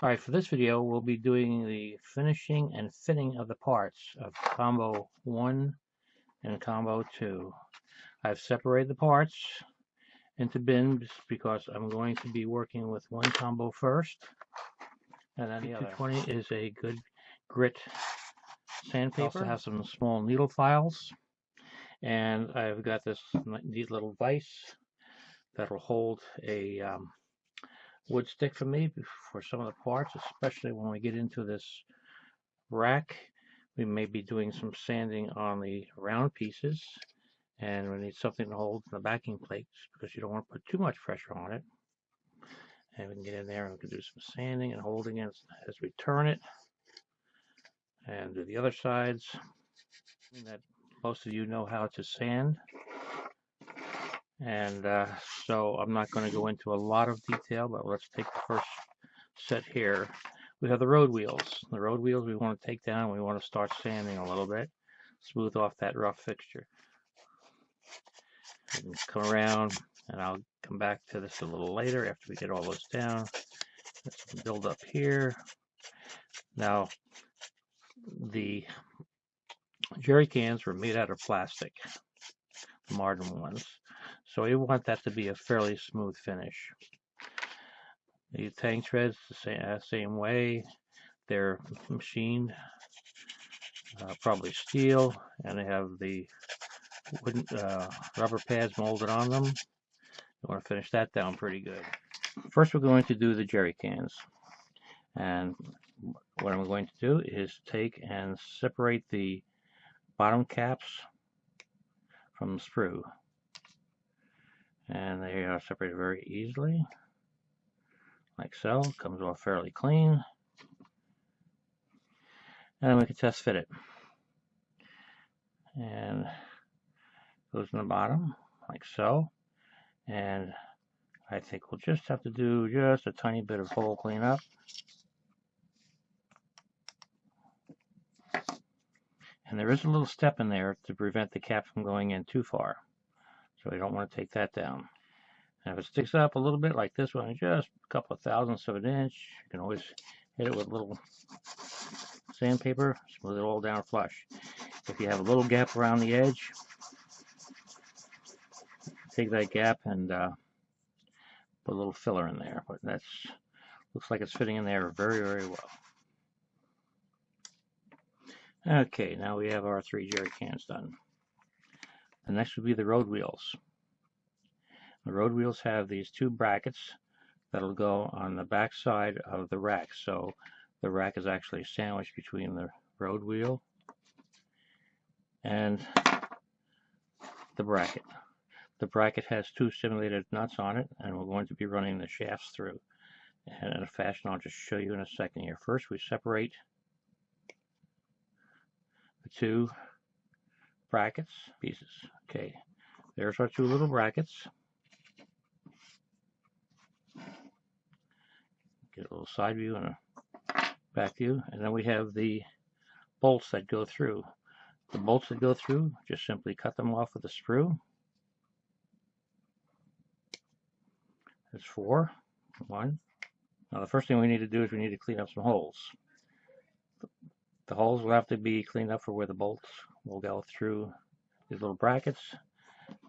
Alright, for this video we'll be doing the finishing and fitting of the parts of combo 1 and combo 2. I've separated the parts into bins because I'm going to be working with one combo first, and then the other. 220 is a good grit sandpaper. I also have some small needle files, and I've got this neat little vise that'll hold a wood stick for me for some of the parts, especially when we get into this rack. We may be doing some sanding on the round pieces, and we need something to hold the backing plates because you don't want to put too much pressure on it. And we can get in there and we can do some sanding and holding it as we turn it, and do the other sides. That most of you know how to sand, and so I'm not going to go into a lot of detail, but let's take the first set here. We have the road wheels. The road wheels we want to take down. We want to start sanding a little bit, smooth off that rough fixture. We can come around, and I'll come back to this a little later after we get all those down. Let's build up here. Now, the jerry cans were made out of plastic, the modern ones, so we want that to be a fairly smooth finish. The tank treads the same way. They're machined, probably steel, and they have the wooden rubber pads molded on them. You want to finish that down pretty good. First, we're going to do the jerry cans, and what I'm going to do is take and separate the bottom caps from the sprue, and they are separated very easily, like so. Comes off fairly clean, and then we can test fit it, and goes in the bottom like so. And I think we'll just have to do just a tiny bit of hole cleanup. And there is a little step in there to prevent the cap from going in too far, so we don't want to take that down. And if it sticks up a little bit like this one, just a couple of thousandths of an inch, you can always hit it with a little sandpaper, smooth it all down flush. If you have a little gap around the edge, take that gap and put a little filler in there, but that's looks like it's fitting in there very, very well. Okay, now we have our 3 jerry cans done. The next would be the road wheels. The road wheels have these 2 brackets that'll go on the back side of the rack, so the rack is actually sandwiched between the road wheel and the bracket. The bracket has 2 simulated nuts on it, and we're going to be running the shafts through. And in a fashion I'll just show you in a second here. First, we separate the 2 brackets pieces. Okay, there's our 2 little brackets. Get a little side view and a back view, and then we have the bolts that go through. The bolts that go through, just simply cut them off with a sprue. There's 4. 1. Now the first thing we need to do is we need to clean up some holes. The holes will have to be cleaned up for where the bolts will go through these little brackets,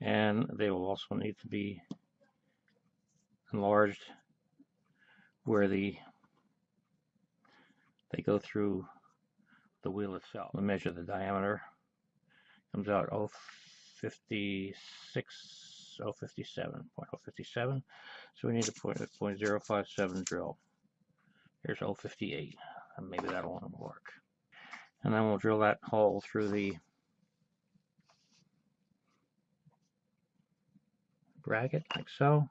and they will also need to be enlarged where they go through the wheel itself. We'll measure the diameter. Comes out 0.57. So we need a 0.057 drill. Here's 0.58, and maybe that'll work. And then we'll drill that hole through the bracket like so.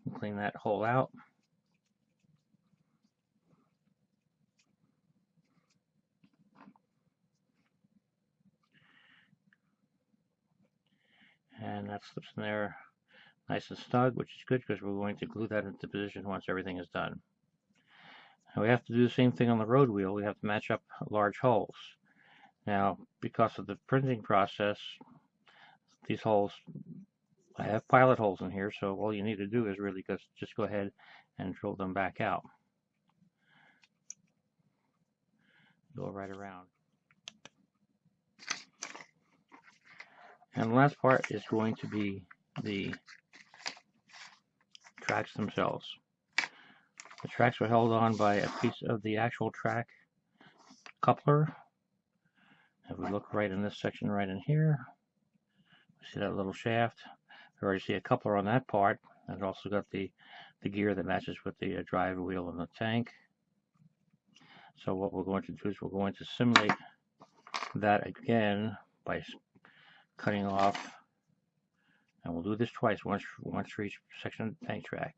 And clean that hole out. And that slips in there nice and snug, which is good because we're going to glue that into position once everything is done. And we have to do the same thing on the road wheel. We have to match up large holes. Now, because of the printing process, these holes, I have pilot holes in here, so all you need to do is really just go ahead and drill them back out. Go right around. And the last part is going to be the tracks themselves. The tracks are held on by a piece of the actual track coupler. If we look right in this section right in here, see that little shaft? I already see a coupler on that part. I've also got the gear that matches with the drive wheel and the tank. So what we're going to do is we're going to simulate that again by cutting off, and we'll do this twice, once for each section of the tank track.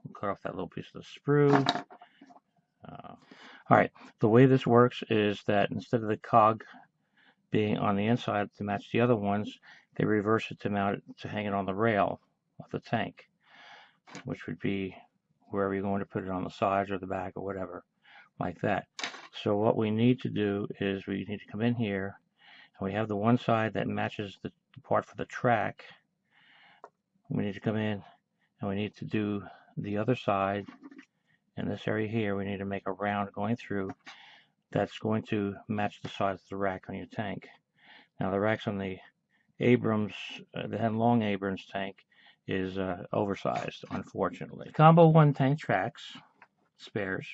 We'll cut off that little piece of the sprue. Alright, the way this works is that instead of the cog being on the inside to match the other ones, they reverse it to mount it to hang it on the rail of the tank, which would be wherever you're going to put it, on the sides or the back or whatever, like that. So what we need to do is we need to come in here, and we have the one side that matches the part for the track. We need to come in and we need to do the other side. In this area here, we need to make a round going through that's going to match the size of the rack on your tank. Now the racks on the Abrams, the Henlong Abrams tank, is oversized, unfortunately. Combo 1 tank tracks, spares,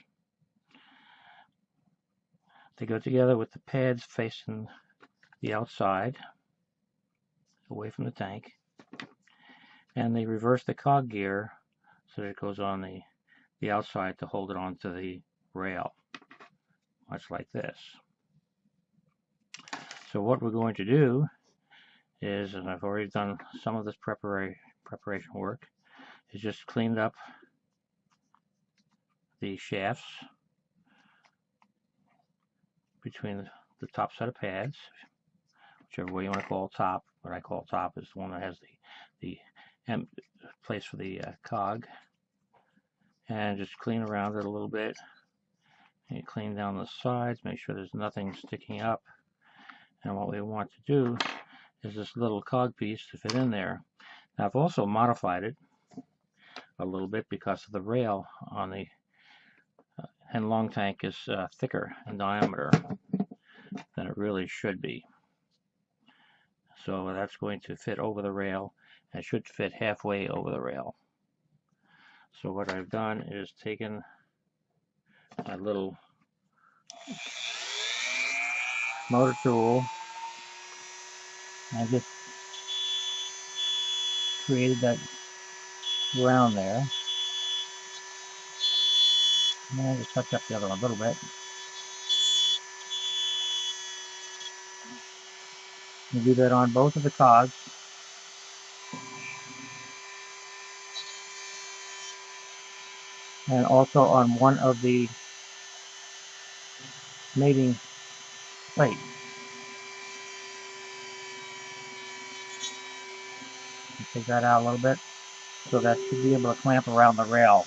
they go together with the pads facing the outside, away from the tank, and they reverse the cog gear so that it goes on the outside to hold it onto the rail, much like this. So what we're going to do is, and I've already done some of this preparation work, is just cleaned up the shafts between the top set of pads, whichever way you want to call top. What I call top is the one that has the place for the cog, and just clean around it a little bit. And you clean down the sides, make sure there's nothing sticking up. And what we want to do is this little cog piece to fit in there. Now I've also modified it a little bit because of the rail on the Henlong tank is thicker in diameter than it really should be. So that's going to fit over the rail, and it should fit halfway over the rail. So what I've done is taken my little motor tool and just created that round there. And just touch up the other one a little bit. You do that on both of the cogs. And also on one of the mating plates. Take that out a little bit, so that should be able to clamp around the rail.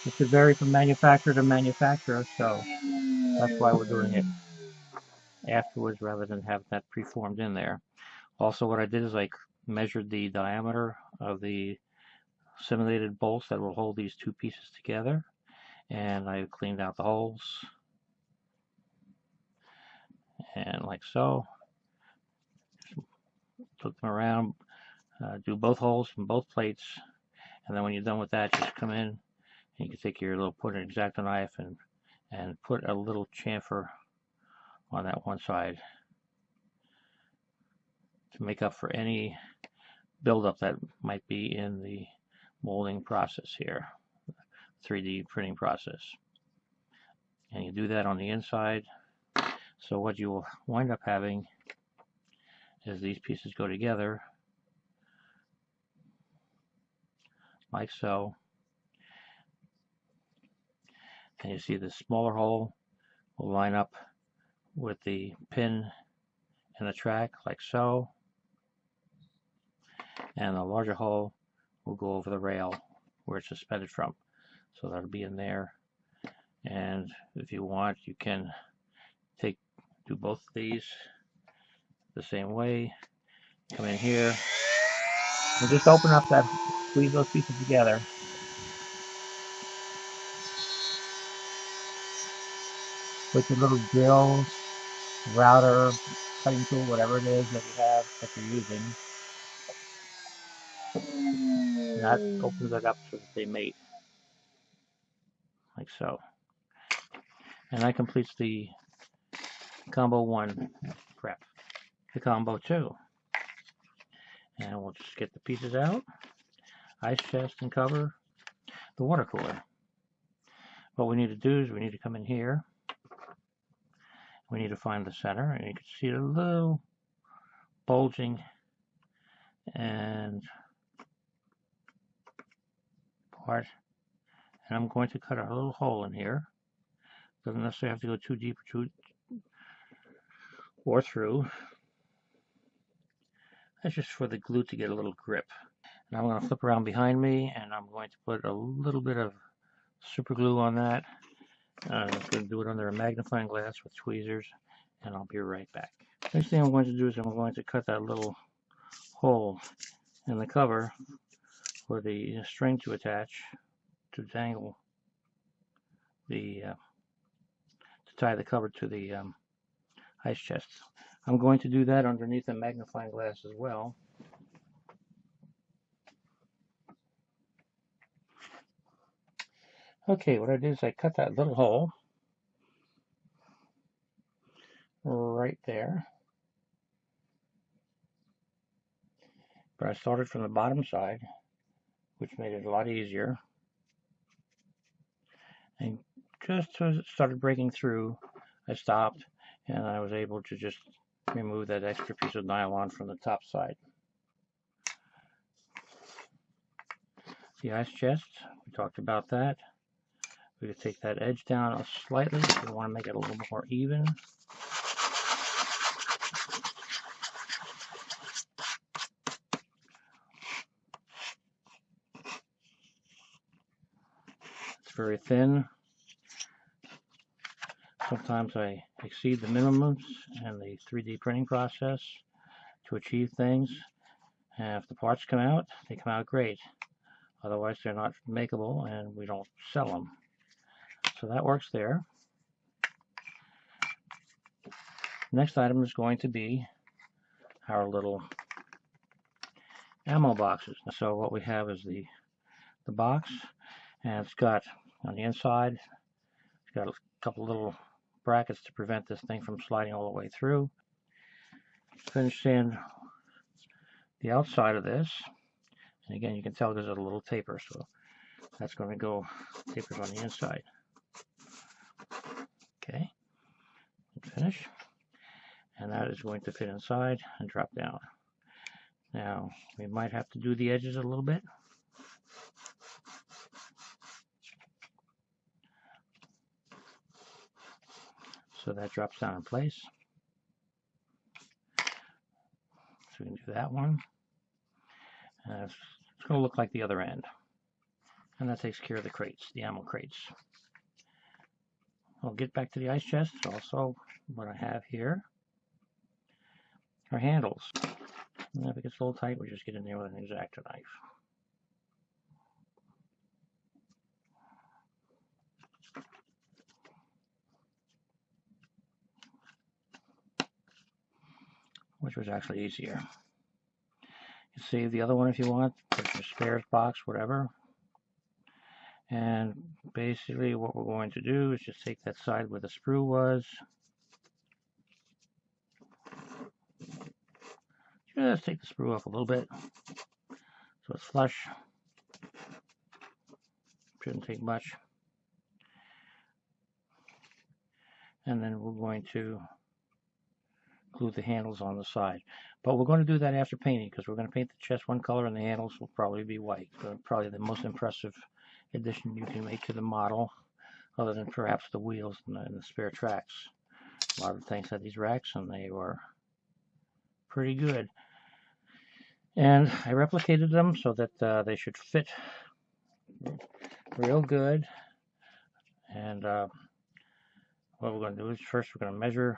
It could vary from manufacturer to manufacturer, so that's why we're doing it afterwards rather than have that preformed in there. Also, what I did is I measured the diameter of the simulated bolts that will hold these two pieces together, and I cleaned out the holes, and like so. Took them around, do both holes from both plates, and then when you're done with that, just come in and you can take your little put-in X-Acto knife and put a little chamfer on that one side to make up for any buildup that might be in the molding process here, 3D printing process. And you do that on the inside. So what you will wind up having is these pieces go together like so, and you see the smaller hole will line up with the pin in the track like so, and the larger hole will go over the rail where it's suspended from, so that'll be in there. And if you want, you can do both of these. the same way. Come in here and just open up that, squeeze those pieces together. With your little drill, router, cutting tool, whatever it is that you have that you're using. And that opens it up so that they mate, like so. And that completes the combo 1 prep. The combo 2. And we'll just get the pieces out, ice chest and cover the water cooler. What we need to do is we need to come in here. We need to find the center, and you can see a little bulging and part. And I'm going to cut a little hole in here. Doesn't necessarily have to go too deep or through. That's just for the glue to get a little grip. And I'm going to flip around behind me, and I'm going to put a little bit of super glue on that. I'm going to do it under a magnifying glass with tweezers, and I'll be right back. Next thing I'm going to do is I'm going to cut that little hole in the cover for the string to attach, to dangle the, to tie the cover to the ice chest. I'm going to do that underneath a magnifying glass as well. Okay, what I did is I cut that little hole right there. But I started from the bottom side, which made it a lot easier. And just as it started breaking through, I stopped, and I was able to just remove that extra piece of nylon from the top side. The ice chest, we talked about that. We could take that edge down slightly if we want to make it a little more even. It's very thin. Sometimes I exceed the minimums in the 3D printing process to achieve things. And if the parts come out, they come out great. Otherwise, they're not makeable and we don't sell them. So that works there. Next item is going to be our little ammo boxes. So what we have is the box, and it's got on the inside, it's got a couple little brackets to prevent this thing from sliding all the way through. Finished in the outside of this, and again you can tell there's a little taper, so that's going to go tapers on the inside. Okay, finish, and that is going to fit inside and drop down. Now we might have to do the edges a little bit. So that drops down in place. So we can do that one. It's going to look like the other end. And that takes care of the crates, the ammo crates. I'll get back to the ice chest. Also, what I have here are handles. And if it gets a little tight, we just get in there with an X-Acto knife. Which was actually easier. You save the other one if you want, put your spares box, whatever. And basically what we're going to do is just take that side where the sprue was. Just take the sprue off a little bit so it's flush. Shouldn't take much. And then we're going to glue the handles on the side. But we're going to do that after painting, because we're going to paint the chest one color and the handles will probably be white. So probably the most impressive addition you can make to the model, other than perhaps the wheels and the spare tracks. A lot of things had these racks and they were pretty good. And I replicated them so that they should fit real good. And what we're going to do is first we're going to measure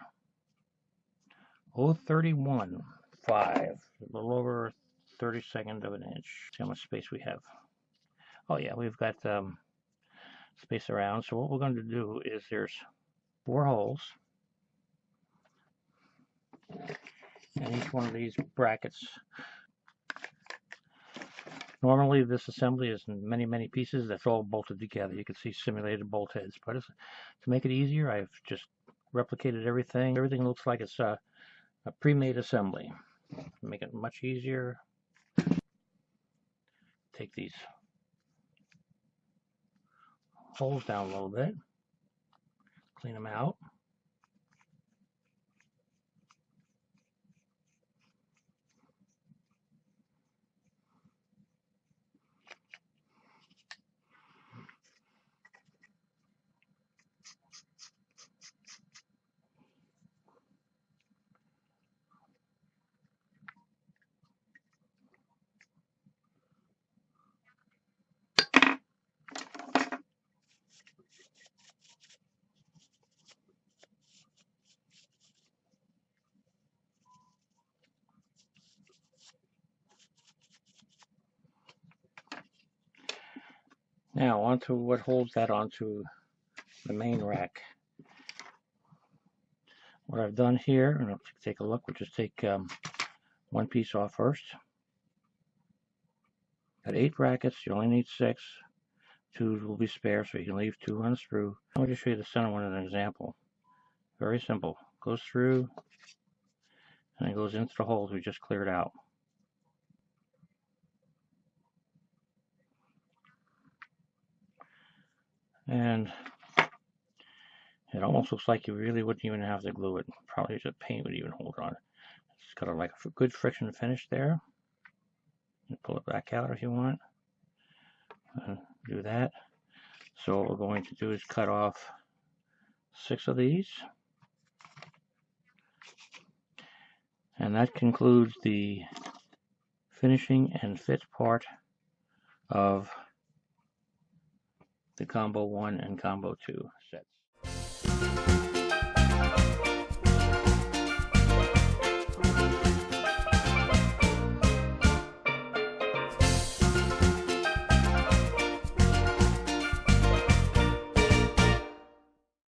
0.31.5, a little over 32nd of an inch. See how much space we have. Oh yeah, we've got space around. So what we're going to do is there's 4 holes, and each one of these brackets. Normally this assembly is in many pieces that's all bolted together. You can see simulated bolt heads, but to make it easier, I've just replicated everything. Everything looks like it's a pre-made assembly. Make it much easier. Take these holes down a little bit, clean them out. Now onto what holds that onto the main rack. What I've done here, and I'll take a look, we'll just take one piece off first. Got 8 brackets, you only need 6. 2 will be spare, so you can leave 2 on the screw. I'll just show you the center one as an example. Very simple. Goes through, and it goes into the holes we just cleared out. And it almost looks like you really wouldn't even have to glue it. Probably just paint would even hold on. It's got like a good friction finish there. You pull it back out if you want. And do that. So what we're going to do is cut off 6 of these. And that concludes the finishing and fit part of the Combo 1 and Combo 2 set.